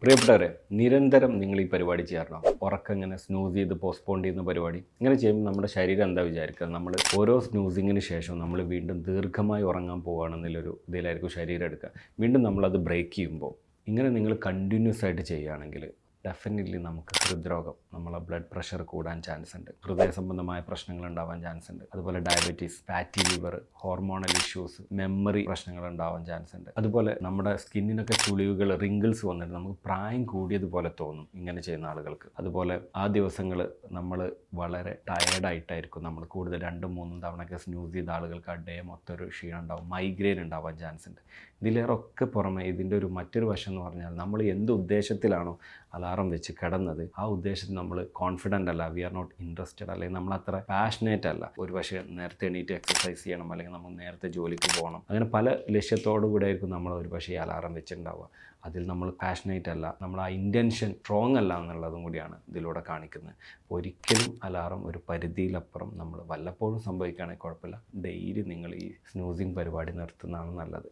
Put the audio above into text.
പ്രിയപ്പെട്ടവരെ, നിരന്തരം നിങ്ങൾ ഈ പരിപാടി ചെയ്യാറുണ്ടോ? ഉറക്കം ഇങ്ങനെ സ്നൂസ് ചെയ്ത് പോസ്റ്റ്പോൺ ചെയ്യുന്ന പരിപാടി. ഇങ്ങനെ ചെയ്യുമ്പോൾ നമ്മുടെ ശരീരം എന്താ വിചാരിക്കുക? നമ്മൾ ഓരോ സ്നൂസിങ്ങിന് ശേഷം നമ്മൾ വീണ്ടും ദീർഘമായി ഉറങ്ങാൻ പോകുകയാണെന്നുള്ളൊരു ഇതിലായിരിക്കും ശരീരം എടുക്കുക. വീണ്ടും നമ്മളത് ബ്രേക്ക് ചെയ്യുമ്പോൾ ഇങ്ങനെ നിങ്ങൾ കണ്ടിന്യൂസ് ആയിട്ട് ചെയ്യുകയാണെങ്കിൽ ഡെഫിനറ്റ്ലി നമുക്ക് ഹൃദ്രോഗം, നമ്മളെ ബ്ലഡ് പ്രഷർ കൂടാൻ ചാൻസ് ഉണ്ട്, ഹൃദയ സംബന്ധമായ പ്രശ്നങ്ങൾ ഉണ്ടാവാൻ ചാൻസ് ഉണ്ട്, അതുപോലെ diabetes, fatty liver, hormonal issues, memory പ്രശ്നങ്ങൾ ഉണ്ടാവാൻ ചാൻസ് ഉണ്ട്. അതുപോലെ നമ്മുടെ സ്കിന്നിനൊക്കെ ചുളിവുകൾ, റിങ്കിൾസ് വന്നിട്ട് നമുക്ക് പ്രായം കൂടിയതുപോലെ തോന്നും ഇങ്ങനെ ചെയ്യുന്ന ആളുകൾക്ക്. അതുപോലെ ആ ദിവസങ്ങൾ നമ്മൾ വളരെ ടയേർഡായിട്ടായിരിക്കും. നമ്മൾ കൂടുതൽ 2-3 തവണയൊക്കെ സ്നൂസ് ചെയ്ത ആളുകൾക്ക് ആ ഡേ മൊത്തം ഒരു ക്ഷീണം ഉണ്ടാവും, മൈഗ്രെയിൻ ഉണ്ടാവാൻ ചാൻസ് ഉണ്ട്. ഇതിലേറൊക്കെ പുറമെ ഇതിൻ്റെ ഒരു മറ്റൊരു വശം എന്ന് പറഞ്ഞാൽ നമ്മൾ എന്ത് ഉദ്ദേശത്തിലാണോ അലാറം വെച്ച് കിടന്നത്, ആ ഉദ്ദേശത്തിൽ നമ്മൾ കോൺഫിഡൻ്റ് അല്ല, വി ആർ നോട്ട് ഇൻട്രസ്റ്റഡ്, അല്ലെങ്കിൽ നമ്മൾ അത്ര പാഷനേറ്റ് അല്ല. ഒരു പക്ഷേ നേരത്തെ എണീറ്റ് എക്സസൈസ് ചെയ്യണം, അല്ലെങ്കിൽ നമ്മൾ നേരത്തെ ജോലിക്ക് പോകണം, അങ്ങനെ പല ലക്ഷ്യത്തോടു കൂടെ ആയിരിക്കും നമ്മൾ ഒരു പക്ഷേ ഈ അലാറം വെച്ചിട്ടുണ്ടാവുക. അതിൽ നമ്മൾ പാഷനേറ്റ് അല്ല, നമ്മൾ ആ ഇൻറ്റൻഷൻ സ്ട്രോങ് അല്ല എന്നുള്ളതും കൂടിയാണ് ഇതിലൂടെ കാണിക്കുന്നത്. ഒരിക്കലും അലാറം ഒരു പരിധിയിലപ്പുറം നമ്മൾ വല്ലപ്പോഴും സംഭവിക്കുകയാണെങ്കിൽ കുഴപ്പമില്ല. ഡെയിലി നിങ്ങൾ ഈ സ്നൂസിങ് പരിപാടി നിർത്തുന്നതാണ് നല്ലത്.